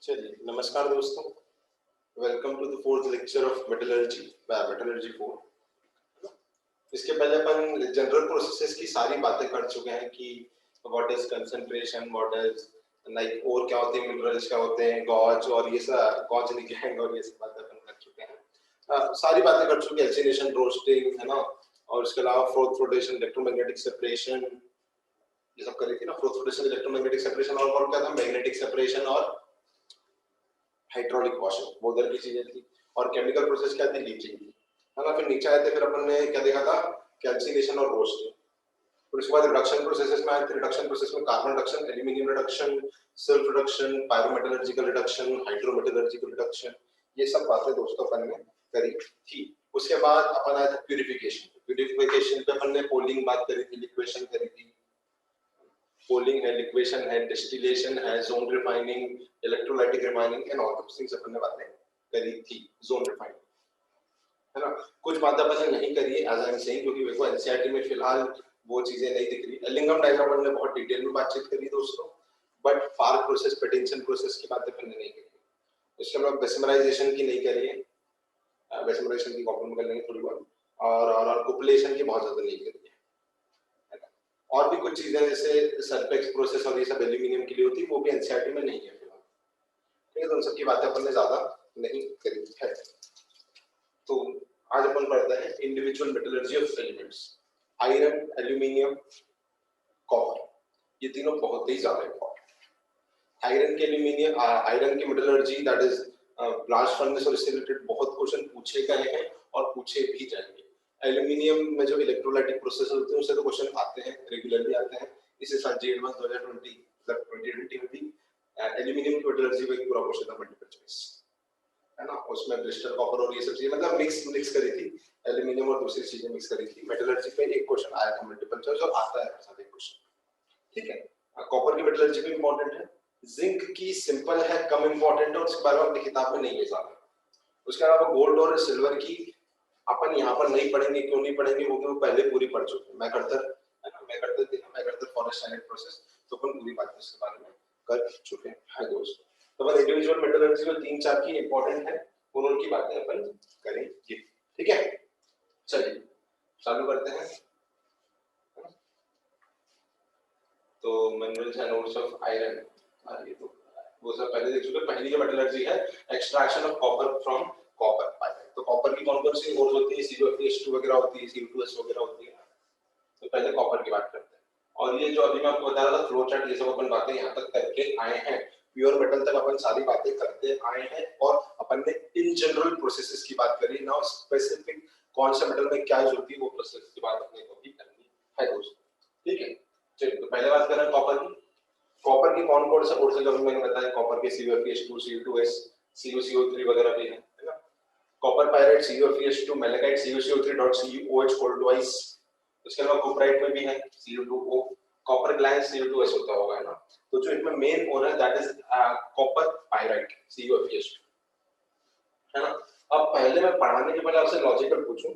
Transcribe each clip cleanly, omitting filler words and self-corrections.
चलिए, नमस्कार दोस्तों। Welcome to the fourth lecture of metallurgy metallurgy 4। इसके पहले अपन जनरल प्रोसेसेस की सारी बातें कर चुके हैं कि what is concentration, what is like और क्या होते हैं, मिनरल्स क्या होते हैं, गॉज और ये सब गॉज लिगैंड और ये सब बातें अपन कर चुके हैं। सारी बातें कर चुके हैं, एल्सिनेशन, रोस्टिंग, है ना। और इसके अलावा फोर्थ रोटेशन, इलेक्ट्रोमैग्नेटिक सेपरेशन, ये सब करी थी ना। फोर्थ रोटेशन, इलेक्ट्रोमैग्नेटिक सेपरेशन और क्या था, मैग्नेटिक सेपरेशन और हाइड्रोलिक वॉशिंग, वो उधर की चीजें थी। और केमिकल प्रोसेस क्या थी, लीचिंग थी, है ना। फिर नीचे आए थे, फिर अपन ने क्या देखा था, कैल्सिनेशन और रोस्टिंग। फिर उसके बाद रिडक्शन प्रोसेसेस में आए थे। रिडक्शन प्रोसेस में carbon reduction, aluminium reduction, self reduction, pyrometallurgical reduction, hydrometallurgical reduction, ये सब बातें दोस्तों अपन ने करी थी। उसके बाद अपन आए थे प्यूरिफिकेशन। प्यूरिफिकेशन पे अपन ने पोलिंग बात करी थी, लिक्वेशन करी थी। पोलिंग है, लिक्वेशन है, डिस्टिलेशन है, zone refining, electrolytic refining and all those things अपन ने बातें करी थी। जोन रिफाइनिंग, है ना। कुछ बातें अपन ने नहीं करी एज आई एम सेइंग, क्योंकि मेरे को एनसीईआरटी में फिलहाल वो चीजें नहीं दिख रही। एलिंगम डायग्राम अपन ने बहुत डिटेल में बातचीत करी दोस्तों, बट फार्क प्रोसेस, पेटिंसन प्रोसेस की बातें अपन ने नहीं करी। उसके बाद बेसमराइजेशन की नहीं करी है, बेसमराइजेशन की कॉपी में कर लेंगे थोड़ी बहुत, और कुपलेशन की बहुत ज्यादा नहीं करी है। और भी कुछ चीजें जैसे सरफेक्स प्रोसेस और ये सब एल्यूमिनियम के लिए होती है, वो भी एनसीईआरटी में नहीं है फिलहाल। ठीक है, तो उन सब की बातें अपन ने ज्यादा नहीं करी है। तो आज अपन पढ़ते हैं individual metallurgy of elements. Iron, aluminium, copper, ये तीनों बहुत ही ज्यादा इंपॉर्टेंट। आयरन के एल्यूमिनियम, आयरन की metallurgy, that is blast furnace और इससे रिलेटेड बहुत क्वेश्चन पूछे गए हैं और पूछे भी जाएंगे। एल्यूमिनियम में जो इलेक्ट्रोलाइटिक प्रोसेस होते हैं उससे तो क्वेश्चन आते हैं, रेगुलरली आते हैं। इसी साल जे एडवांस 2020 मतलब 2020 में भी एल्यूमिनियम की मेटलर्जी पे एक पूरा क्वेश्चन था, मल्टीपल चॉइस, है ना। उसमें ब्रिस्टल कॉपर और ये सब चीजें मतलब मिक्स करी थी, एल्यूमिनियम और दूसरी चीजें मिक्स करी थी। मेटलर्जी पे एक क्वेश्चन आया था मल्टीपल चॉइस, और आता है हर साल एक क्वेश्चन। ठीक है, कॉपर की मेटलर्जी भी इंपॉर्टेंट है। जिंक की सिंपल है, कम इंपॉर्टेंट है और उसके बारे में अपनी किताब में नहीं है ज्यादा। उसके अलावा गोल्ड और सिल्वर की अपन यहाँ पर नहीं पढ़ेंगे। क्यों नहीं पढ़ेंगे, वो पहले पूरी पढ़ चुके हैं। मैकआर्थर, है ना, मैकआर्थर फॉरेस्ट साइलेंट प्रोसेस, तो अपन पूरी बात इसके बारे में कर चुके हैं दोस्तों। तो अपन इंडिविजुअल मेटलर्जी जो 3-4 की इंपॉर्टेंट है उनकी बातें अपन करेंगे। ठीक है, चलिए चालू करते हैं। तो minerals end nodes of iron, ये तो वो सब पहले देख चुके। पहली जो मेटलर्जी है, extraction of copper from copper pyrite. तो कॉपर की कौन कौन सी ओर्स होती है, CuH2 वगैरह होती है, Cu2S वगैरह होती है। तो पहले कॉपर की बात करते हैं। और ये जो अभी मैं आपको बता रहा था फ्लो चार्ट, ये सब अपन बातें यहाँ तक करके आए हैं। प्योर मेटल तक अपन सारी बातें करते आए हैं और अपन ने इन जनरल प्रोसेसेस की बात करी। नाउ स्पेसिफिक कौन सा मेटल में क्या यूज होती है वो प्रोसेस की बात अपने को भी करनी है दोस्तों। ठीक है, चलिए तो पहले बात करें कॉपर की। कॉपर की कौन कौन सा कोर्स है, मैंने बताया कॉपर के CuFeS2, Cu2S, CuCO3 वगैरह भी है ना। Copper pyrite, CuFeS2, malachite, CuCO3.CuOH cold twice. उसके अलावा कोपराइट में भी है Cu2O, कॉपर ग्लैंस Cu2S होता होगा, है ना। तो जो इसमें मेन ओर है that is copper pyrite, CuFeS2, है ना। अब पहले मैं पढ़ाने के पहले आपसे लॉजिकल पूछूं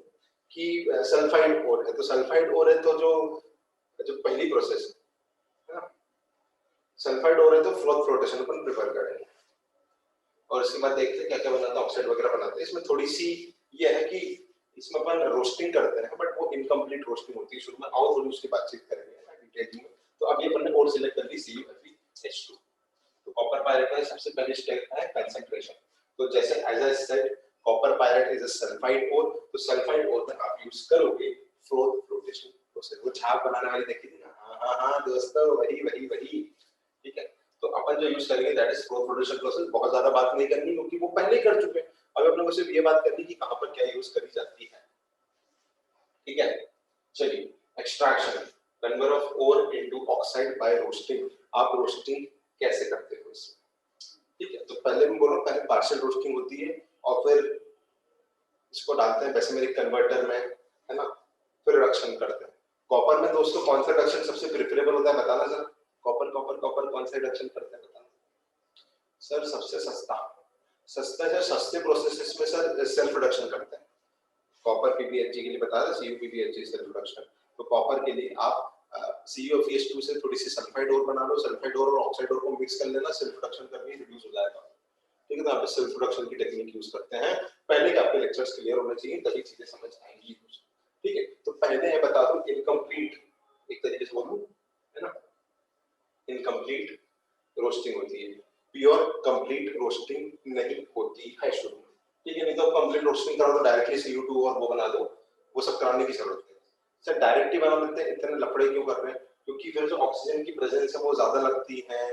कि सल्फाइड ओर है, तो सल्फाइड ओर है तो जो पहली प्रोसेस है ना, सल्फाइड ओर है तो फ्लोटेशन अपन प्रिपेयर करेंगे और इसके बाद देखते हैं क्या क्या बनाता है, ऑक्साइड वगैरह बनाते हैं। इसमें थोड़ी सी ये है कि इसमें अपन रोस्टिंग करते हैं बट वो इनकम्प्लीट रोस्टिंग होती है। शुरू में आओ थोड़ी उसकी बातचीत करेंगे डिटेल में। तो अब ये अपन ने और सिलेक्ट कर ली CuFeS2। तो कॉपर पायराइट में सबसे पहले स्टेप है कंसंट्रेशन। तो जैसे as I said copper pyrite is a sulphide ore, तो सल्फाइड ओर में आप यूज करोगे फ्लोटेशन प्रोसेस। वो छाप बनाने वाली देखी थी ना, हां दोस्तों, वही वही वही। ठीक है, तो अपन जो यूज करेंगे दैट इज फ्लोटेशन प्रोसेस। बहुत ज्यादा बात नहीं करनी क्योंकि वो पहले ही कर चुके हैं। अब अपने को सिर्फ ये बात करनी कि कहां पर क्या यूज करी जाती है। ठीक है, चलिए extraction, convert of ore into oxide by roasting. आप रोस्टिंग कैसे करते हो इसमें? ठीक है, तो पहले मैं बोल रहा हूं, पहले पार्शियल रोस्टिंग होती है और फिर इसको डालते हैं बेसिमेरिक कन्वर्टर में, है ना। फिर रिडक्शन करते हैं। कॉपर में दोस्तों कौन सा रिडक्शन सबसे प्रेफरेबल होता है बताना सर। कॉपर कॉपर कॉपर कौन सा रिडक्शन करते हैं बताना सर। सबसे सस्ता सर, सस्ते प्रोसेसेस में सर सेल्फ रिडक्शन करते हैं। कॉपर PbHg के लिए बता रहा CuPbHg सेल्फ रिडक्शन। तो कॉपर के लिए आप CuFeS2 से थोड़ी सी सल्फाइड ओर बना लो, सल्फाइड ओर और ऑक्साइड ओर को मिक्स कर लेना, सेल्फ रिडक्शन करके रिड्यूस हो जाएगा। ठीक है, तो यहाँ पे सेल्फ प्रोडक्शन की टेक्निक यूज करते हैं। पहले के आपके लेक्चर्स क्लियर होने चाहिए, तभी चीजें समझ आएंगी। ठीक है, तो पहले मैं बता दूं इनकम्प्लीट, एक तरीके से बोलूं, है ना, इनकम्प्लीट रोस्टिंग होती है, प्योर कंप्लीट रोस्टिंग नहीं होती है शुरू में। ठीक है, नहीं तो कंप्लीट रोस्टिंग करो तो डायरेक्टली CO2 और वो बना दो, वो सब कराने की जरूरत है। सर डायरेक्ट ही बना लेते हैं, इतने लफड़े क्यों कर रहे हैं? क्योंकि फिर जो ऑक्सीजन की प्रेजेंस है वो ज्यादा लगती है,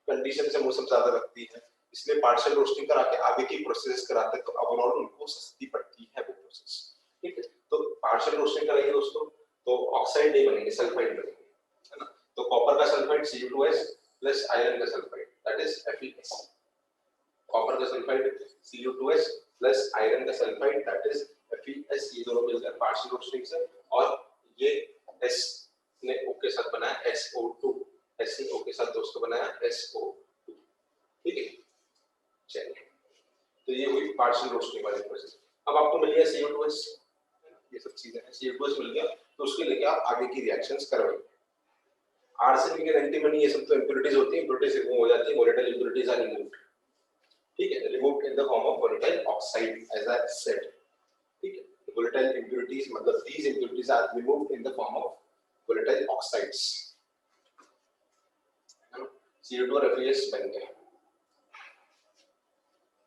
कंडीशन से वो सब ज्यादा लगती है, इसलिए पार्शियल रोस्टिंग करा के आगे की प्रोसेस कराते हैं, तो ओवरऑल उनको सस्ती पड़ती है वो प्रोसेस। ठीक है, तो पार्शियल रोस्टिंग कराइए दोस्तों, तो ऑक्साइड नहीं बनेंगे, सल्फाइड बनेंगे, है ना। तो कॉपर का सल्फाइड Cu2S प्लस आयरन का sulphide that is FeS, copper का सल्फाइड Cu2S प्लस आयरन का सल्फाइड दैट इज FeS, ये दोनों मिलकर पार्शियल रोस्टिंग से, और ये S ने O के साथ बनाया SO2, S ने O के साथ दोस्तों बनाया SO2। ठीक है, चलिए, तो ये हुई पार्शियल रोस्टिंग वाली प्रोसेस। अब आपको मिल गया CO2S, ये सब चीजें हैं, CO2S मिल गया, तो उसके लेके आप आगे की रिएक्शंस करवाइए। आर्सेनिक एंड एंटीमनी ये सब तो इंप्योरिटीज होती है, इंप्योरिटीज रिमूव हो जाती है, वोलेटाइल इंप्योरिटीज आर रिमूव्ड। ठीक है, removed in the form of volatile oxide as I said. ठीक है, वोलेटाइल इंप्योरिटीज मतलब these impurities are removed in the form of volatile oxides, CO2 और FeS बन गया।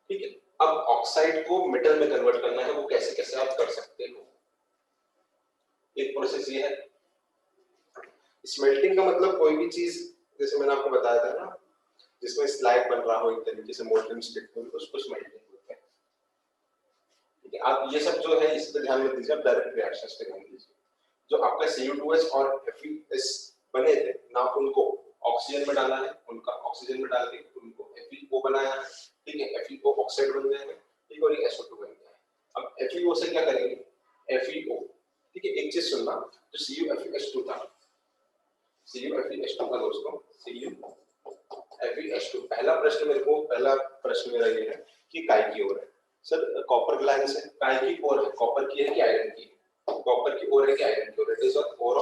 ठीक है, अब ऑक्साइड को मेटल में कन्वर्ट करना है, वो कैसे कैसे आप कर सकते हो। एक प्रोसेस ये है, स्मेल्टिंग का मतलब कोई भी चीज, जैसे मैंने आपको बताया था ना, जिसमें स्लैग बन रहा हो एक तरीके से मोल्टन स्टेट में, उसको स्मेल्टिंग बोलते हैं। ठीक है, आप ये सब जो है इस पे ध्यान मत दीजिए, आप डायरेक्ट रिएक्शंस पे ध्यान दीजिए। जो आपका CO2S और FeS बने थे ना, उनको ऑक्सीजन में डाला है, उनका ऑक्सीजन में डाल के उनको FeO बनाया है। ठीक है, FeO ऑक्साइड बन गए हैं, ठीक, और ये SO2 बन गया है। अब FeO से क्या करेंगे, FeO, ठीक है, एक चीज सुनना, जो CuFeS2 था, CuFeS2 का दोस्तों, CuFeS2, पहला प्रश्न मेरा ये है कि काय की ओर है। सर कॉपर ग्लैंड है, काय की ओर है, कॉपर की है कि आयरन की? कॉपर की ओर है कि आयरन की ore? It is a ore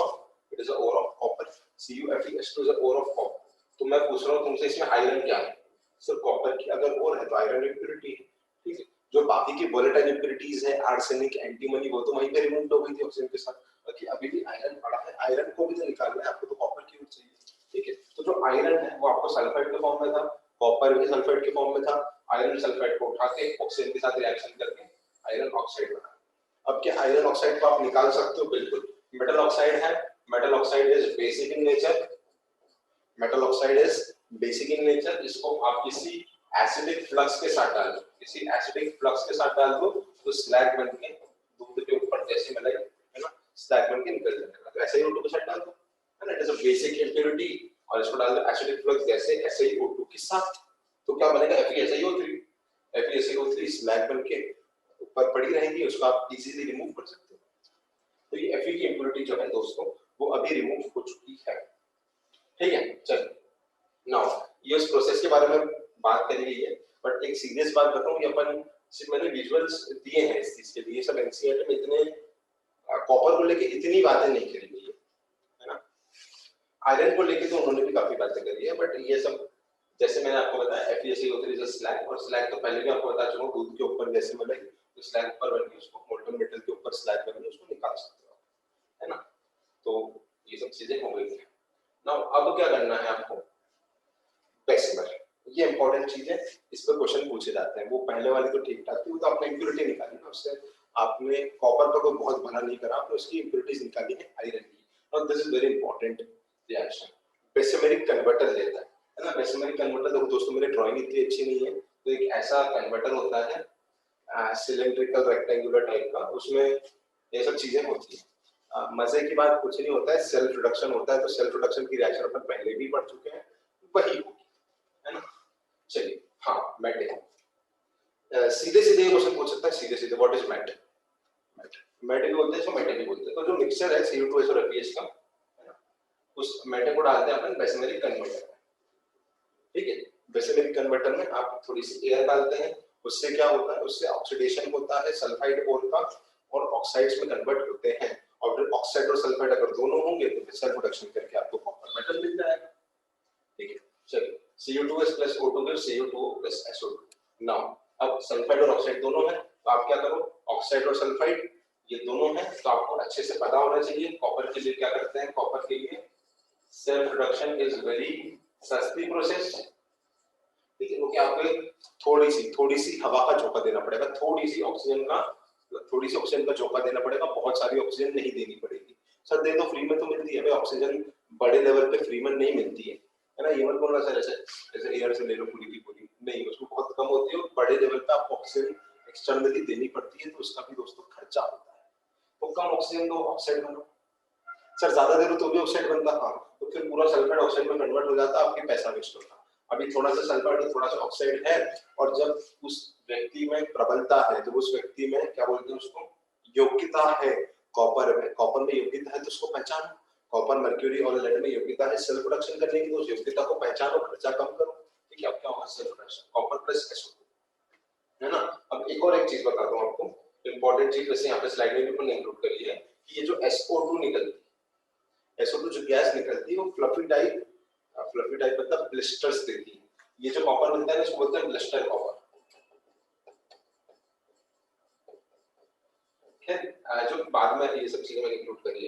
of copper, CuFeS2 is a ore of copper. तो मैं पूछ रहा हूँ तुमसे, इसमें आयरन क्या है? सर कॉपर की अगर ओर है तो आयरन इंप्योरिटी है। ठीक है, जो बाकी की वोलेटाइल इंप्योरिटीज है, आर्सेनिक, एंटीमनी, वो तो वहीं पे रिमूव हो गई थी ऑक्सीजन के साथ, बाकी अभी भी आयरन पड़ा है, आयरन को भी तो निकालना है आपको, तो कॉपर की ओर चाहिए। ठीक है, तो जो आयरन है वो आपको सल्फाइड के फॉर्म में था, कॉपर भी सल्फाइड के फॉर्म में था, आयरन सल्फाइड को उठा के ऑक्सीजन के साथ रिएक्शन करके आयरन ऑक्साइड बना। अब क्या आयरन ऑक्साइड को आप निकाल सकते हो? बिल्कुल। मेटल ऑक्साइड है, metal oxide is basic in nature, metal oxide is basic in nature, इसको आप किसी एसिडिक फ्लक्स के साथ डाल दो, किसी एसिडिक फ्लक्स के साथ डाल दो, तो स्लैग बन के दूध के ऊपर जैसे मलाई, है ना, स्लैग बन के निकल जाएगा। तो ऐसे ही O2 के साथ डाल दो, है ना, it is a basic impurity, और इसको डाल दो एसिडिक फ्लक्स जैसे SiO2 के साथ, तो क्या बनेगा, FeSiO3, FeSiO3 स्लैग बन के ऊपर पड़ी रहेगी, उसको आप इजीली रिमूव कर सकते हो। तो ये Fe की इंप्योरिटी जो है दोस्तों, वो अभी रिमूव हो चुकी है। ठीक है, चलिए, नाउ ये उस प्रोसेस के बारे में बात करी गई है, बट एक सीरियस बात बताऊं, ये अपन सिर्फ मैंने विजुअल्स दिए हैं इस चीज के लिए, सब एनसीईआरटी में इतने कॉपर को लेके इतनी बातें नहीं करी गई है ना। आयरन को लेके तो उन्होंने भी काफी बातें करी है, बट ये सब जैसे मैंने आपको बताया FeSiO3 इज अ स्लैग, और स्लैग तो पहले भी आपको बता चुका हूं, दूध के ऊपर जैसे मलाई, तो स्लैग पर बन के उसको मोल्टन मेटल के ऊपर स्लैग बन के उसको निकाल सकते हो, है ना। तो ये सब चीजें हो गई हैं। नाउ अब क्या करना है आपको, बेसिमर, ये इंपॉर्टेंट चीज है, इस पर क्वेश्चन पूछे जाते हैं। वो पहले वाली तो ठीक ठाक थी, वो तो आपने इंप्योरिटी निकाली ना, उससे आपने कॉपर का कोई बहुत भला नहीं करा, आपने उसकी इंप्योरिटीज निकाली है आयरन की, और this is very important reaction. Bessemeric converter लेता है ना, बेसिमेरिक कन्वर्टर, देखो दोस्तों मेरी ड्राइंग इतनी अच्छी नहीं है, तो एक ऐसा कन्वर्टर होता है सिलेंड्रिकल रेक्टेंगुलर टाइप का, उसमें ये सब चीजें होती है। मजे की बात कुछ नहीं होता है, सेल्फ रिडक्शन होता है, तो सेल्फ रिडक्शन की रिएक्शन अपन पहले भी पढ़ चुके हैं, वही होगी, है ना। चलिए, हाँ, मेट सीधे सीधे क्वेश्चन पूछ सकता है, सीधे सीधे, व्हाट इज मेट? मेट भी बोलते हैं, इसको मेटे भी बोलते हैं। तो जो मिक्सचर है CO2S और FeS का, है ना, उस मेटे को डालते हैं अपन बेसिमेरिक कन्वर्टर में। ठीक है, बेसिमेरिक कन्वर्टर में आप थोड़ी सी एयर डालते हैं, उससे क्या होता है, उससे ऑक्सीडेशन होता है सल्फाइड ओर का, और ऑक्साइड्स में कन्वर्ट होते हैं, और फिर ऑक्साइड और सल्फाइड अगर दोनों होंगे तो फिर सेल्फ रिडक्शन करके आपको कॉपर मेटल मिल जाएगा। ठीक है, चलिए, CO2S plus O2 gives CO2O plus SO2, now अब सल्फाइड और ऑक्साइड दोनों है, तो आप क्या करो, ऑक्साइड और सल्फाइड ये दोनों है, तो आपको अच्छे से पता होना चाहिए कॉपर के लिए क्या करते हैं। कॉपर के लिए सेल्फ रिडक्शन इज वेरी सस्ती प्रोसेस, ठीक है, क्योंकि आपको थोड़ी सी हवा का झोंका देना पड़ेगा, थोड़ी सी ऑक्सीजन का झोंका देना पड़ेगा, बहुत सारी ऑक्सीजन नहीं देनी पड़ेगी। सर दे तो फ्री में तो मिलती है भाई ऑक्सीजन, बड़े लेवल पे फ्री में नहीं मिलती है ना, ये मत बोलना सर ऐसे एयर से ले लो पूरी की पूरी, नहीं, उसमें बहुत कम होती है, बड़े लेवल पे आपको ऑक्सीजन एक्सटर्नली देनी पड़ती है, तो उसका भी दोस्तों खर्चा होता है। तो कम ऑक्सीजन दो, ऑक्साइड बनो। सर ज्यादा दे दो तो भी ऑक्साइड बनता, हाँ, तो फिर पूरा सल्फाइड ऑक्साइड में कन्वर्ट हो जाता, आपके पैसा वेस्ट होता। अभी थोड़ा सा सल्फाइड और थोड़ा सा ऑक्साइड है, और जब उस व्यक्ति में प्रबलता है, जब उस व्यक्ति में क्या बोलते हैं उसको, योग्यता है, कॉपर में योग्यता है, तो उसको पहचानो। कॉपर मर्क्यूरी और लेड में योग्यता है सेल्फ प्रोडक्शन करने की, तो उस योग्यता को पहचानो, खर्चा कम करो, ठीक है। अब क्या होगा, self production, copper plus SO2, है ना। अब एक चीज बताता हूँ आपको, इंपॉर्टेंट चीज, वैसे यहाँ पे स्लाइड में भी मैंने इंक्लूड करी है, कि ये जो SO2 निकलती है, SO2 जो गैस निकलती है, वो फ्लफी टाइप मतलब ब्लिस्टर्स देती है। ये जो कॉपर मिलता है ना, इसको बोलते हैं ब्लिस्टर कॉपर, खैर जो बाद में ये सब चीजें मैंने इंक्लूड करी है,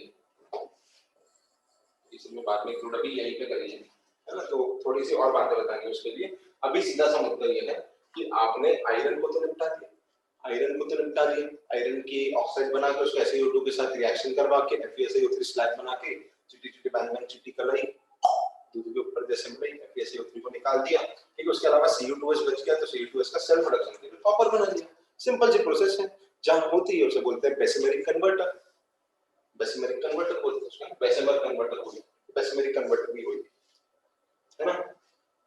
ये सब में बाद में इंक्लूड अभी यहीं पे करी है ना, तो थोड़ी सी और बातें बताएंगे उसके लिए। अभी सीधा सा मुद्दा ये है कि आपने आयरन को तो निपटा दिया, आयरन की ऑक्साइड बना के उसको SiO2 के साथ रिएक्शन करवा के FeSiO3 स्लैग बना के चिट्टी बैंगन चिट्टी कलाई दूध के ऊपर जैसे में FeSiO3 को निकाल दिया, ठीक है। उसके अलावा CO2S बच गया, तो CO2S का सेल्फ प्रोडक्शन करके कॉपर बना दिया। सिंपल सी प्रोसेस है, जहां होती है उसे बोलते हैं बेसिमेरिक कन्वर्टर बोलते हैं उसको, बेसिमर कन्वर्टर हुई, बेसिमेरिक कन्वर्टर भी हुई, है ना।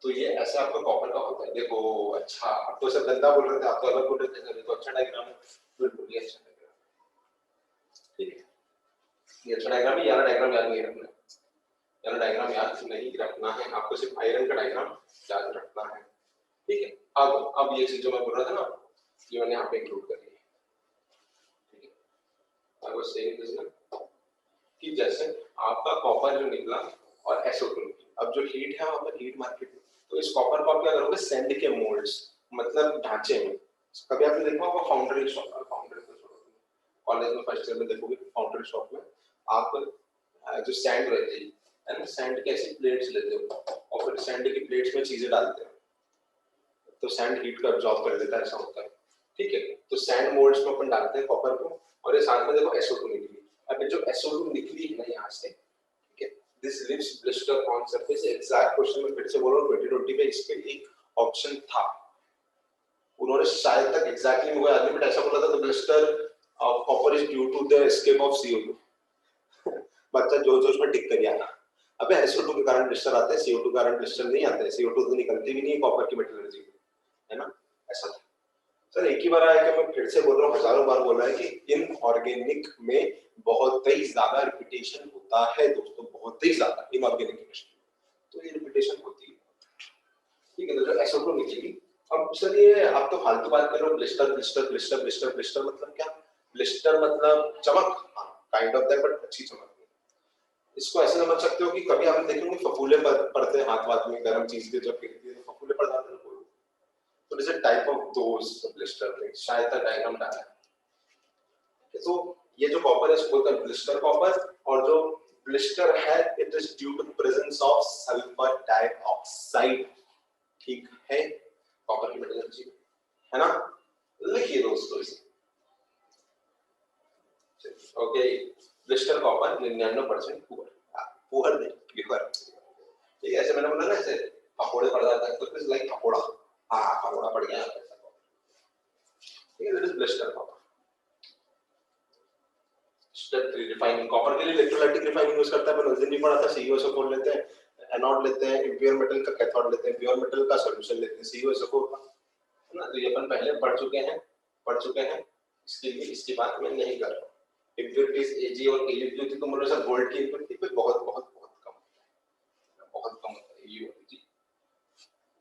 तो ये ऐसा आपका कॉपर का होता है। देखो अच्छा, आप तो सब गंदा बोल रहे थे, आप तो अलग बोल रहे थे, तो अच्छा डायग्राम है, बिल्कुल ये अच्छा डायग्राम, ठीक है, ये अच्छा डायग्राम है। यार डायग्राम याद नहीं रखना, है आपको, सिर्फ आयरन का डायग्राम याद रखना है, ठीक है। अब ये चीज जो मैं बोल रहा था ना, ये मैंने यहाँ पे इंक्लूड कर दी है, ठीक है। आई वाज सेइंग दिस ना, कि जैसे आपका कॉपर जो निकला और SO2 निकला, अब जो हीट है वहां पर हीट मार्केट, तो इस कॉपर को आप क्या करोगे, सैंड के मोल्ड्स, मतलब ढांचे में, कभी आपने देखा होगा फाउंड्री शॉप, कॉलेज में फर्स्ट ईयर में देखोगे फाउंड्री शॉप में आप जो सैंड रहती है ना, सैंड के ऐसी प्लेट्स लेते हो और फिर सैंड की प्लेट्स में चीजें डालते हो, तो सैंड हीट को एब्जॉर्ब कर लेता है, ऐसा होता है, ठीक है। तो सैंड मोल्ड्स में अपन डालते हैं कॉपर को, और ये साथ में देखो SO2 निकली। अब जो SO2 निकली है ना यहाँ से, ठीक है, this leaves blister on surface. Exact question में फिर से बोल रहा हूँ, 2020 में इस पे एक ऑप्शन था, उन्होंने शायद तक एग्जैक्टली मुझे याद नहीं, बट ऐसा बोला था, the blister of copper is due to the escape of CO2। बच्चा जो उसमें टिक कर गया, अबे SO2 के कारण ब्लिस्टर आते हैं, CO2 के कारण ब्लिस्टर नहीं आते हैं, CO2 तो निकलती भी नहीं है कॉपर की मेटलर्जी, है ना, ऐसा था। सर एक ही बार आया कि मैं फिर से बोल रहा हूँ, हजारों बार बोल रहा है कि इनऑर्गेनिक में बहुत ही ज्यादा रिपीटेशन होता है दोस्तों, बहुत ही ज्यादा इनऑर्गेनिक केमिस्ट्री, तो ये रिपीटेशन होती है, ठीक है। तो जो SO2 निकलेगी, अब सर ये आप तो फालतू बात कर रहे हो, ब्लिस्टर मतलब क्या, ब्लिस्टर मतलब चमक, हाँ काइंड ऑफ दैट, बट अच्छी चमक। इसको ऐसे समझ सकते हो कि कभी आपने देखे होंगे फफूले पड़ते हैं हाथ वाथ में, गर्म चीज के जब गिरती है तो फफूले पड़ जाते हैं, तो this is type of those blister things, शायद तक डायग्राम डाला है। तो ये जो कॉपर है इसको बोलते हैं ब्लिस्टर कॉपर, और जो ब्लिस्टर है it is due to presence of sulphur dioxide, ठीक है, कॉपर की मेटलर्जी, है ना, लिखिए दोस्तों इसे, ओके। ब्लिस्टर कॉपर 99% पुअर नहीं प्योर, ठीक है। ऐसे मैंने बोला ना, ऐसे पकोड़े पड़ जाता है, तो इट्स लाइक पकोड़ा, हाँ पकोड़ा पड़ गया, ठीक है, this is blister copper. Step 3 refining, copper के लिए इलेक्ट्रोलाइटिक रिफाइनिंग यूज करता है, अपन उस दिन भी पढ़ा था, CuSO4 लेते हैं, एनोड लेते हैं, इंप्योर मेटल का कैथोड लेते हैं, प्योर मेटल का सॉल्यूशन लेते हैं CuSO4 का, है ना। तो ये अपन पहले पढ़ चुके हैं, इसके लिए इसकी बात मैं नहीं कर रहा हूं। इम्प्योरिटीज Ag और Ag जो थी, तो मुझे सर गोल्ड की इम्प्योरिटी पे बहुत कम होता है ये जी,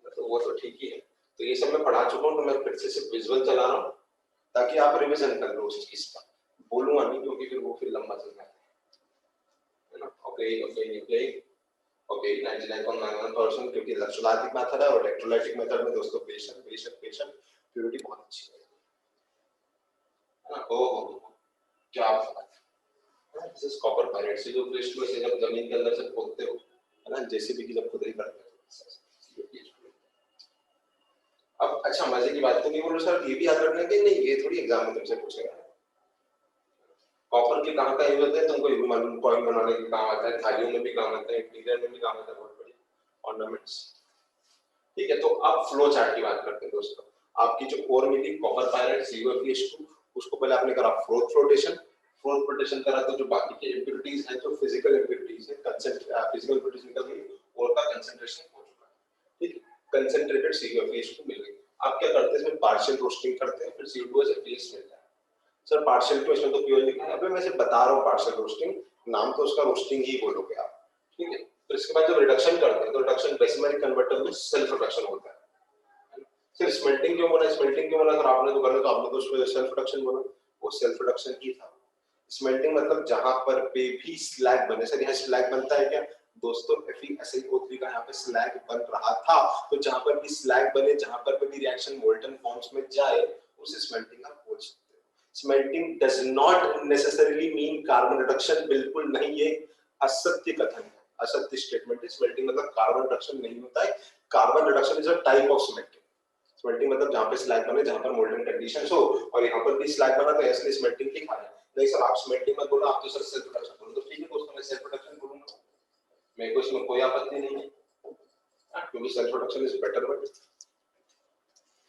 तो वो तो ठीक ही है। तो ये सब मैं पढ़ा चुका हूं, तो मैं फिर से सिर्फ विजुअल चला रहा हूं ताकि आप रिवीजन कर लो उस चीज का, बोलूंगा नहीं क्योंकि फिर वो लंबा चल जाता है ना। ओके 99.99%, क्योंकि इलेक्ट्रोलाइटिक मेथड है, और इलेक्ट्रोलाइटिक मेथड में दोस्तों पेशेंट प्योरिटी बहुत अच्छी है ना। ओ क्या बात है, this is copper pirate. CO2 से जब जमीन के अंदर से खोदते हो है ना, जेसीबी की जब खुदाई करते हो। अब अच्छा मजे की बात तो नहीं बोलो सर, ये भी याद रखना कि नहीं, ये थोड़ी एग्जाम में तुमसे पूछेगा कॉपर के कहाँ का यूज होता है, तुमको ये भी मालूम, कॉइन बनाने के काम आता है, थालियों में भी काम आता है, इंटीरियर में भी काम आता है, बहुत बढ़िया ऑर्नामेंट्स। ठीक है, तो अब फ्लो चार्ट की बात करते हैं दोस्तों। आपकी जो कोर मिली कॉपर पायरेट CuFeS2, उसको पहले आपने करा फ्लोट फ्लोटेशन। फ्लोट फ्लोटेशन करा तो जो बाकी के इंप्योरिटीज हैं, जो फिजिकल इंप्योरिटीज है, फिजिकल इंप्योरिटीज निकल गई और का कंसंट्रेशन हो चुका है। ठीक है, कंसंट्रेटेड CuFeS2 मिल गई। आप क्या करते हैं, इसमें पार्शियल रोस्टिंग करते हैं, फिर CO2 से फेस मिलता है। सर पार्शियल तो इसमें तो प्योर लिखा है, अबे मैं सिर्फ बता रहा हूँ पार्शियल रोस्टिंग, नाम तो उसका रोस्टिंग ही बोलोगे आप। ठीक है, तो इसके बाद जब रिडक्शन करते हैं तो रिडक्शन बेसिमरिक कन्वर्टर में सेल्फ रिडक्शन होता है। फिर स्मेल्टिंग क्यों बोला, स्मेल्टिंग क्यों बोला, अगर आपने तो कर तो आपने तो सेल्फ रिडक्शन बोला, वो सेल्फ रिडक्शन ही था। स्मेल्टिंग मतलब जहां पर पे भी स्लैग बने। सर यहाँ स्लैग बनता है क्या दोस्तों, FeSiO3 का यहाँ पे स्लैग बन रहा था, तो जहां पर भी स्लैग बने, जहां पर भी रिएक्शन मोल्टन फॉर्म्स में जाए, उसे स्मेल्टिंग आप बोल सकते हो। Smelting does not necessarily mean carbon reduction, बिल्कुल नहीं, ये असत्य कथन है, असत्य स्टेटमेंट है। स्मेल्टिंग मतलब कार्बन रिडक्शन नहीं होता है, carbon reduction is a type of smelting. Smelting मतलब जहां पे स्लैग बने, जहां पर मोल्टन कंडीशंस हो, और यहाँ पर भी स्लैग बना तो इसलिए स्मेल्टिंग लिखा है। नहीं सर आप स्मेल्टिंग मत बोलो, आप तो सर सेल्फ प्रोडक्शन बोलो, तो ठीक है दोस्तों मैं सेल्फ प्रोडक्शन बोलूंगा, मेरे को इसमें कोई आपत्ति नहीं है, क्योंकि self production is better word.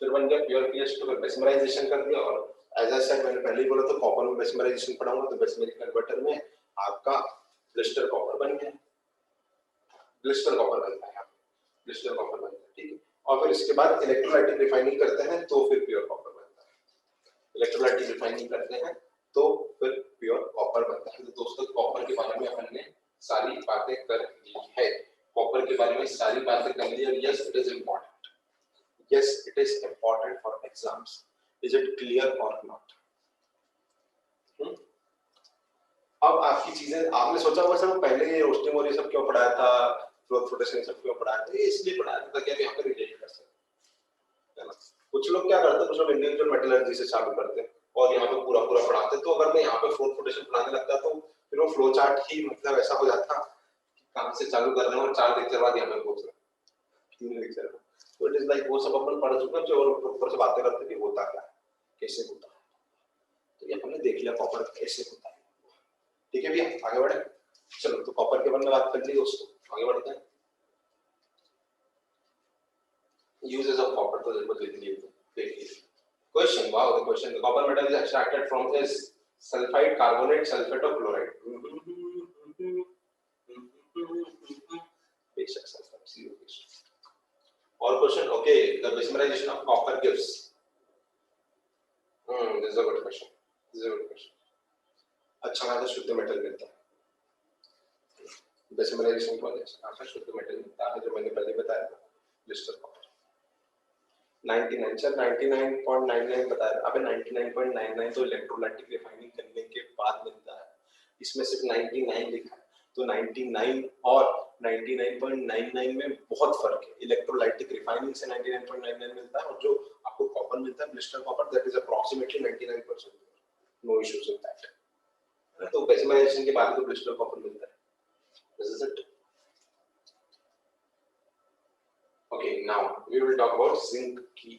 फिर बन गया प्योर पीएच तो बेसमराइजेशन कर दिया, और एज आई सेड मैंने पहले ही बोला तो कॉपर में बेसमराइजेशन पढ़ाऊंगा, तो बेसमेरिक कन्वर्टर में आपका ब्लिस्टर कॉपर बन गया, ब्लिस्टर कॉपर बनता है, ब्लिस्टर कॉपर बनता है। ठीक है, और फिर इसके बाद इलेक्ट्रोलाइटिक रिफाइनिंग करते हैं तो फिर प्योर कॉपर बनता है। इलेक्ट्रोलाइटिक रिफाइनिंग करते हैं तो फिर प्योर कॉपर बनता है। तो दोस्तों कॉपर के बारे में अपन ने सारी बातें कर ली है, कॉपर के बारे में सारी बातें कर ली, और yes it is important, yes it is important for exams, is it clear और नॉट। अब आपकी चीजें आपने सोचा होगा सर पहले ये रोस्टिंग और ये सब क्यों पढ़ाया था, फ्लोट फ्लोटेशन सब क्यों पढ़ाया था, ये इसलिए पढ़ाया था ताकि आप यहाँ पे रिलेट कर सकें, है ना। कुछ लोग क्या करते हैं, कुछ लोग इंडिविजुअल मेटलर्जी से चालू करते हैं और यहाँ पे पूरा पूरा पढ़ाते हैं, तो अगर मैं यहाँ पे फ्लोट फ्लोटेशन पढ़ाने लगता तो फिर वो फ्लो चार्ट ही मतलब ऐसा हो जाता कि कहाँ से चालू कर रहे हैं और 4 लेक्चर बाद यहाँ पे पहुंच रहे हैं, 3 लेक्चर। तो इट इज लाइक वो सब अपन पढ़ चुके हैं, जो ऊपर से बातें करते हैं कि होता क्या है, कैसे होता है, तो ये हमने देख लिया कॉपर कैसे होता है। ठीक है भैया आगे बढ़े, चलो तो कॉपर के बारे में बात कर ली दोस्तों, आगे बढ़ते हैं। Uses of copper तो देखो देख लीजिए। Question, wow, the question, the copper metal is extracted from is sulfide, carbonate, sulfate or chloride? बेशक sulfide, CO2. और question, okay, the mesomerization of copper gives. This is a good question. This is a good question. अच्छा खासा शुद्ध metal मिलता है। मेसोमेराइजेशन को अच्छा शुद्ध मेटल मिलता है, जो मैंने पहले बताया था, ब्लिस्टर कॉपर। 99 सर 99.99 बताया, अबे 99.99 तो इलेक्ट्रोलाइटिक रिफाइनिंग करने के बाद मिलता है, इसमें सिर्फ 99 लिखा है, तो 99 और 99.99 में बहुत फर्क है। इलेक्ट्रोलाइटिक रिफाइनिंग से 99.99 मिलता है, और जो आपको कॉपर मिलता है blister copper, that is approximately 99%, no issues with that. तो बेसिमाइजेशन के बाद तो ब्लिस्टर कॉपर मिलता है। This is it. Okay, now we will talk about zinc की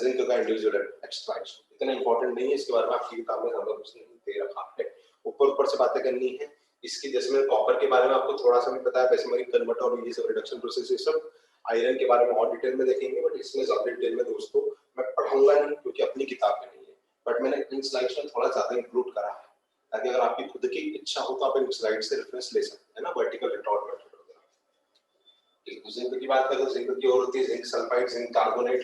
जिंक का इंडिविजुअल एक्सट्रैक्शन। इतना इंपॉर्टेंट नहीं है, इसके बारे में आपकी किताब में ज्यादा कुछ नहीं दे रखा है, ऊपर से बातें करनी है इसकी। जैसे मैंने कॉपर के बारे में आपको थोड़ा सा भी बताया, बेसिमरिक कन्वर्टर और ये सब रिडक्शन प्रोसेस, ये सब आयरन के बारे में और डिटेल में देखेंगे, बट इसमें ज्यादा डिटेल में दोस्तों मैं पढ़ाऊंगा नहीं, क्योंकि अपनी किताब में नहीं है, बट मैंने इन स्लाइड्स में थोड़ा ज्यादा इंक्लूड करा है, ताकि अगर आपकी खुद की इच्छा हो तो आप इन स्लाइड से रेफरेंस ले सकते हैं ना, वर्टिकल रिटॉर्ट मेथड। जिंक की बात करें तो जिंक की और होती है जिंक सल्फाइड, जिंक कार्बोनेट,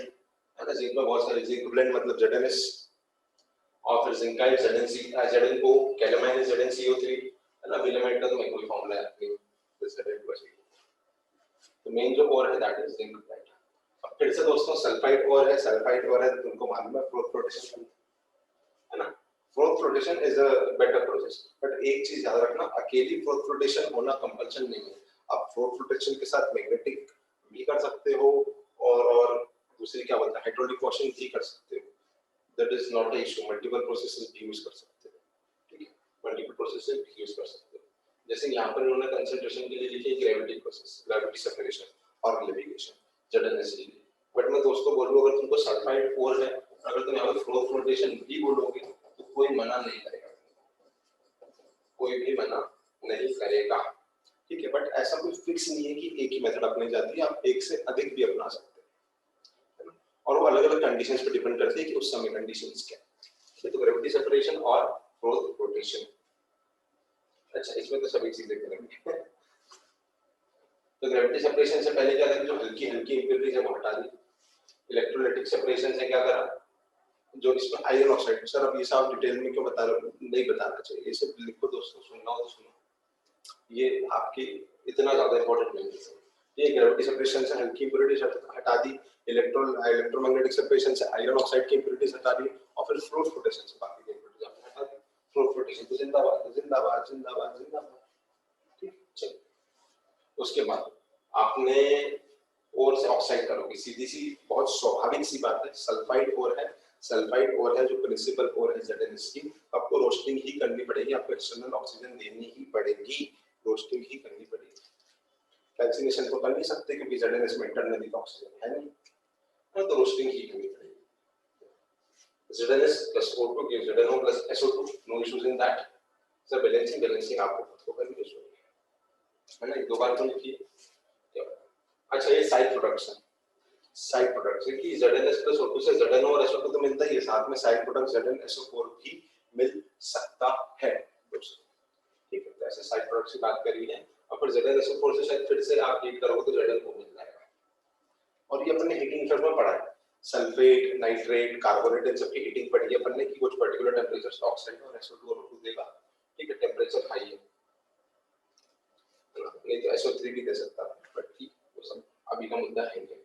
है ना। जिंक में बहुत सारे जिंक ब्लेंड मतलब ZnS, और फिर जिंकाइड ZnO, कैलामाइन ZnCO3, है ना। विलामाइट का तो मैं कोई फार्मूला है तो मेन जो और है दैट इज जिंक ब्लेंड। अब फिर से दोस्तों सल्फाइड और है, सल्फाइड और है, तुमको मालूम है फ्लोट फ्लोटेशन, है ना। Float flotation is a better process, but एक चीज याद रखना, अकेली फ्लोट फ्लोटेशन होना कंपल्शन नहीं है। आप फ्लोट फ्लोटेशन के साथ मैग्नेटिक भी कर सकते हो, और दूसरी क्या बोलता है हाइड्रोलिक वॉशिंग भी कर सकते हो, that is not a issue, multiple processes भी यूज कर सकते हो, ठीक है, मल्टीपल प्रोसेसेस भी यूज कर सकते हो। जैसे यहाँ पर उन्होंने कंसंट्रेशन के लिए लिखी ग्रेविटी प्रोसेस, ग्रेविटी सेपरेशन और लिविगेशन, ZnS के लिए। बट मैं दोस्तों बोलूँ अगर तुमको सल्फाइड 4 है, अगर तुम यहाँ पर फ्लो फ्लोटेशन भी बोलोगे तो कोई मना नहीं करेगा, कोई भी मना नहीं करेगा, ठीक है। बट ऐसा कोई फिक्स नहीं है कि एक ही मेथड अपनाई जाती है, आप एक से अधिक भी अपना सकते हैं, और वो अलग अलग कंडीशंस पे डिपेंड करती है कि उस समय कंडीशंस क्या है। तो ग्रेविटी सेपरेशन और फ्लो फ्लोटेशन, अच्छा इसमें तो सभी चीजें करेंगे। तो ग्रेविटी सेपरेशन से पहले क्या था, जो हल्की हल्की इंप्योरिटीज है वो हटा दी। इलेक्ट्रोलाइटिक सेपरेशन से क्या करा, जो इसमें आयरन ऑक्साइड, सर अब ये सब डिटेल में क्यों बता रहे हो, नहीं बताना चाहिए, ये सब लिखो दोस्तों, सुनना हो तो सुनो, ये आपकी इतना ज्यादा इंपॉर्टेंट नहीं है। ये ग्रेविटी सेपरेशन से हल्की इंप्योरिटीज हटा दी, इलेक्ट्रोमैग्नेटिक सेपरेशन से आयरन ऑक्साइड की इंप्योरिटीज हटा दी, और फिर फ्लो फ्लोटेशन से बाकी की इंप्योरिटीज आपने हटा दी। फ्लो फ्लोटेशन तो जिंदाबाद जिंदाबाद जिंदाबाद जिंदाबाद, ठीक चलिए। उसके बाद आपने ओर से ऑक्साइड करोगे, सीधी सी बहुत स्वाभाविक सी बात है, सल्फाइड ओर है, सल्फाइड ओर है जो प्रिंसिपल ओर है ZnS की, आपको रोस्टिंग ही करनी पड़ेगी, आपको एक्सटर्नल ऑक्सीजन देनी ही पड़ेगी, रोस्टिंग ही करनी पड़ेगी। कैल्सिनेशन तो कर नहीं सकते क्योंकि ZnS में इंटरनली ऑक्सीजन है नहीं, तो रोस्टिंग ही करनी पड़ेगी। ZnS plus O2 gives ZnO plus SO2, no issues in that. Sir balancing आपको खुद को करनी है ना, एक दो बार तो लिखिए। अच्छा ये साइड प्रोडक्ट्स कि ZnS plus O2 से ZnO और SO2 तो मिलता ही है, साथ में साइड प्रोडक्ट ZnSO4 भी मिल सकता है दोस्तों, ठीक है। तो ऐसे साइड प्रोडक्ट्स की बात करी है, और फिर ZnSO4 से शायद फिर से आप हीट करोगे तो ZnO मिल जाएगा। और ये अपने हीटिंग इफेक्ट में पढ़ा है, सल्फेट, नाइट्रेट, कार्बोनेट, इन सब की हीटिंग पढ़ी है अपन ने कि कुछ पर्टिकुलर टेंपरेचर पे ऑक्साइड और SO2 और O2 देगा, ठीक है, टेंपरेचर हाई है, नहीं तो SO3 भी दे सकता है, बट ठीक वो सब अभी का मुद्दा है नहीं।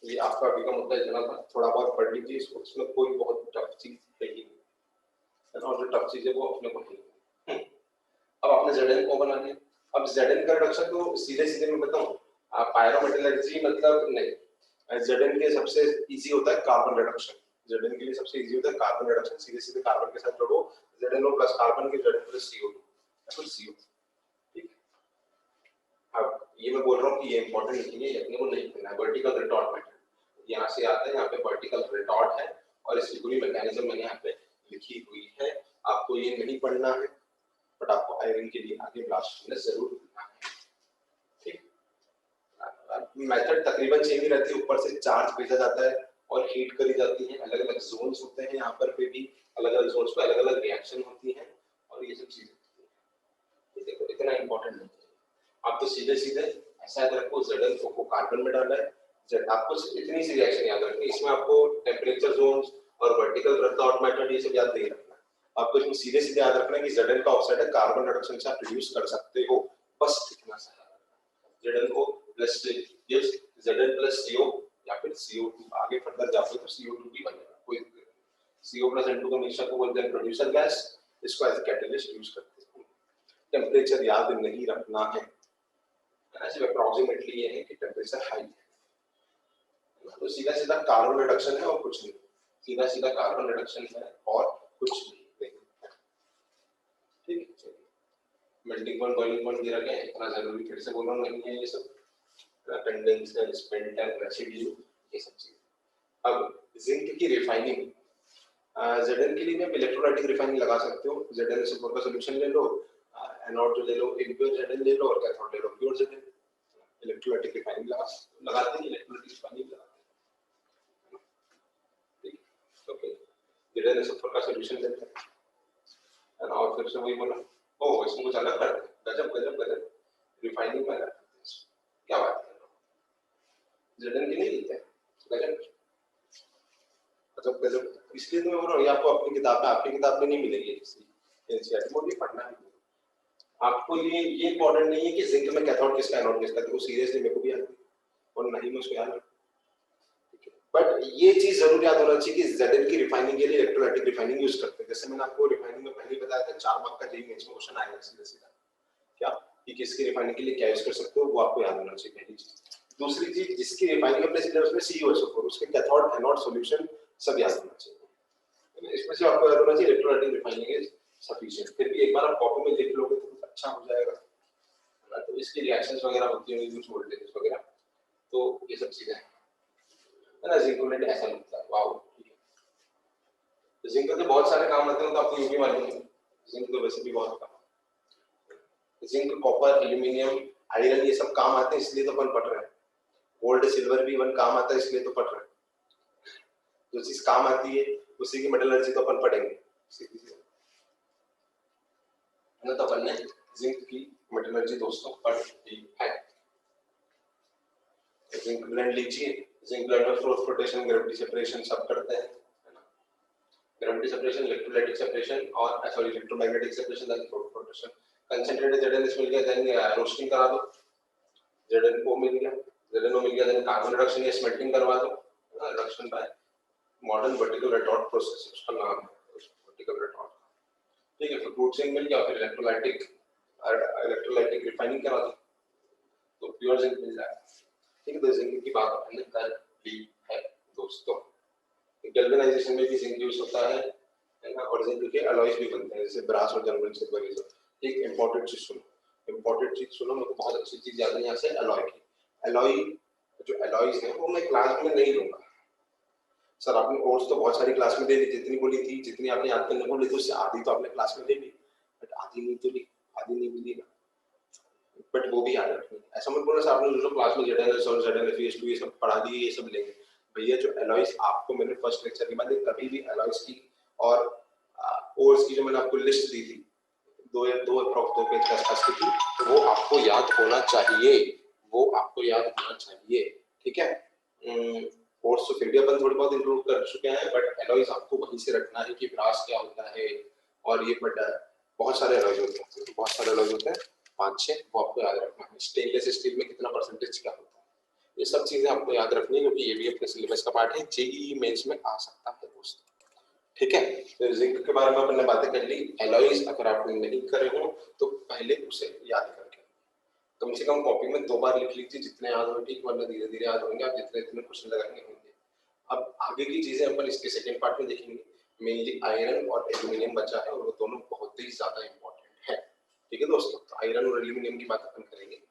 ये आपका अभी का मुद्दा इतना था, थोड़ा बहुत पढ़ लीजिए इसको, इसमें कोई बहुत टफ चीज है ही नहीं, और जो टफ चीज है वो अपने को ही। अब आपने ZnO बना लिया, अब Zn का रिडक्शन तो सीधे सीधे मैं बताऊं, आप पायरोमेटलर्जी मतलब नहीं, Zn के सबसे इजी होता है कार्बन रिडक्शन, Zn के लिए सबसे इजी होता है कार्बन रिडक्शन, सीधे सीधे कार्बन के साथ जोड़ो, ZnO प्लस कार्बन के Zn प्लस CO2 या फिर CO, ठीक। अब ये मैं बोल रहा हूँ कि ये इंपॉर्टेंट नहीं है, ये अपने को नहीं करना है। वर्टिकल रिटॉर्ट मेथड यहाँ से आता है, यहाँ पे वर्टिकल रिटॉर्ट है, और इसकी पूरी मैकेनिज्म मैंने यहाँ पे लिखी हुई है, आपको ये नहीं पढ़ना है, बट आपको आयरन के लिए आगे ब्लास्ट फर्नेस जरूर पढ़ना है, ठीक। मेथड तकरीबन सेम ही रहती है, ऊपर से चार्ज भेजा जाता है और हीट करी जाती है, अलग अलग जोन्स होते हैं यहाँ पर भी, अलग अलग जोन्स पे अलग अलग रिएक्शन होती है, और ये सब चीजें देखो इतना इंपॉर्टेंट नहीं है। आप तो सीधे सीधे ऐसा याद रखो, ZnO को कार्बन में डाला है, आपको इतनी सी रिएक्शन याद रखनी, इसमें आपको टेम्परेचर जोन्स और वर्टिकल रिटॉर्ट मेथड ये सब याद नहीं रखना, आपको इसमें सीधे सीधे याद रखना कि Zn का ऑक्साइड है, कार्बन रिडक्शन से आप रिड्यूस कर सकते हो, बस इतना सा। ZnO plus gives Zn plus CO या फिर CO2, आगे फर्दर जाओगे तो CO2 भी बनेगा, कोई CO plus N2 का मिक्सचर को बोलते हैं प्रोड्यूसर गैस, इसको एज कैटलिस्ट यूज करते हैं। टेम्परेचर याद नहीं रखना है, ऐसे अप्रॉक्सीमेटली ये है कि टेम्परेचर हाई है, तो सीधा सीधा कार्बन रिडक्शन है और कुछ नहीं, सीधा सीधा कार्बन रिडक्शन है और कुछ नहीं, ठीक है। मेल्टिंग पॉइंट, बॉइलिंग पॉइंट दे रखे हैं, इतना जरूरी फिर से बोलना नहीं है, ये सब कंडेंसर, स्पेंटर, रेसिड्यू, ये सब चीजें। अब जिंक की रिफाइनिंग, Zn के लिए आप इलेक्ट्रोलाइटिक रिफाइनिंग लगा सकते हो, ZnSO4 का सॉल्यूशन ले लो, एनोड जो ले लो इम्प्योर Zn ले लो, और कैथोड ले लो प्योर Zn, इलेक्ट्रोलाइटिक रिफाइनिंग लगाते हैं, इलेक्ट्रोलाइटिक रिफाइनिंग लगाते हैं, ठीक। ओके, ZnSO4 का सॉल्यूशन लेते हैं, और फिर से वही बोला, ओ इसको कुछ अलग कर दे, गजब गजब गजब, रिफाइनिंग में लगाते हैं, क्या बात कर रहे हो, Zn की नहीं लेते हैं, गजब गजब, इसलिए तो मैं बोल रहा हूँ ये आपको अपनी किताब में नहीं मिलेगी, एनसीईआरटी में भी पढ़ना है आपको, ये इंपॉर्टेंट नहीं है कि जिंक में कैथोड किसका एनोड किसका, देखो सीरियसली मेरे को भी आती और नहीं मैं उसको याद रखता, बट ये चीज जरूर याद होना चाहिए कि Zn की रिफाइनिंग के लिए इलेक्ट्रोलाइटिक रिफाइनिंग यूज करते हैं, जैसे मैंने आपको रिफाइनिंग में पहले बताया था, 4 मार्क का जेईई मेंस में क्वेश्चन आएगा सीधा सीधा, क्या कि किसकी रिफाइनिंग के लिए क्या यूज कर सकते हो, वो आपको याद होना चाहिए पहली चीज। दूसरी चीज जिसकी रिफाइनिंग अपने सिलेबस में CuSO4, उसके कैथोड एनोड सॉल्यूशन सब याद होना चाहिए। इसमें से आपको याद होना चाहिए इलेक्ट्रोलाइटिक रिफाइनिंग इज सफिशिएंट। फिर भी एक बार आप कॉपी में देख लोगे तो कुछ अच्छा हो जाएगा, तो इसकी रिएक्शंस वगैरह होती होंगी, कुछ वोल्टेजेस वगैरह, तो ये सब चीजें है ना। जिंक ऐसा लगता है वाओ, जिंक के बहुत सारे काम आते हैं, तो आपको ये भी मालूम है जिंक तो वैसे भी बहुत काम, जिंक कॉपर एल्यूमिनियम आयरन ये सब काम आते हैं, इसलिए तो अपन पढ़ रहे हैं। गोल्ड सिल्वर भी वन काम आता है, इसलिए तो पढ़ रहे हैं। जो चीज काम आती है उसी की मेटलर्जी तो अपन पढ़ेंगे, ना। तो अपन ने जिंक की मेटलर्जी दोस्तों पढ़ ली है। जिंक ब्लेंड लीजिए, जिंक ब्लेंड में फोर्स रोटेशन ग्रेविटी सेपरेशन सब करते हैं, है ना। ग्रेविटी सेपरेशन, इलेक्ट्रोलाइटिक सेपरेशन और sorry electromagnetic separation, then force rotation. Concentrated ZnS मिल गया, देन रोस्टिंग करा दो, ZnO मिल गया, ZnO मिल गया, देन कार्बन रिडक्शन या स्मेल्टिंग करवा दो, reduction by modern vertical retort process, उसका नाम है वर्टिकल रेटॉर्ट। ठीक है, फिर क्रूड जिंक मिल गया, फिर इलेक्ट्रोलाइटिक रिफाइनिंग करा दो तो प्योर जिंक मिल जाएगा। ठीक है, तो जिंक की बात हमने कर ली है दोस्तों। गैल्वेनाइजेशन में भी जिंक यूज होता है ना, और जिंक के अलॉयज भी बनते हैं, जैसे ब्रास और जर्मन सिल्वर ये सब। एक इंपॉर्टेंट चीज सुनो, मेरे को बहुत अच्छी चीज याद है यहाँ से, अलॉय की। अलॉय जो अलॉयज है वो मैं क्लास में नहीं लूंगा सर। आपने कोर्स तो बहुत सारी क्लास में दे दी, जितनी बोली थी, जितनी आपने याद करने को ली, तो उससे आधी तो आपने क्लास में दे दी, बट आधी नहीं तो ली, आधी नहीं मिली ना, बट वो भी याद रखनी। ऐसा मत बोलना सर आपने जो क्लास में ZnS और ZnFeS2 ये सब पढ़ा दिए, ये सब लेंगे भैया। जो अलॉयज आपको मैंने फर्स्ट लेक्चर के बाद कभी भी अलॉयज की और कोर्स की जो मैंने आपको लिस्ट दी थी, दो पेज के आसपास की थी, तो वो आपको याद होना चाहिए, वो आपको याद होना चाहिए। ठीक है, कोर्स तो फिर भी अपन थोड़ी बहुत इंक्लूड कर चुके हैं, बट अलॉयज आपको वहीं से रखना है कि ब्रास क्या होता है, और ये बट बहुत सारे अलॉयज होते हैं, बहुत सारे अलॉयज होते हैं, 5-6, वो आपको याद रखना है। स्टेनलेस स्टील में कितना परसेंटेज क्या होता है, ये सब चीजें आपको याद रखनी है, क्योंकि ये भी अपने सिलेबस का पार्ट है, जेईई मेंस में आ सकता है दोस्तों। ठीक है, तो जिंक के बारे में अपन ने बातें कर ली। अलॉयज अगर आप नहीं करे हो तो पहले उसे याद करके कम से कम कॉपी में 2 बार लिख लीजिए, जितने याद हो ठीक, वरना धीरे धीरे याद होंगे, आप जितने जितने क्वेश्चन लगाएंगे होंगे। अब आगे की चीजें अपन इसके सेकंड पार्ट में देखेंगे। मेनली आयरन और एल्यूमिनियम बचा है, और वो दोनों बहुत ही ज्यादा इंपॉर्टेंट है। ठीक है दोस्तों, तो आयरन और एल्यूमिनियम की बात अपन करेंगे।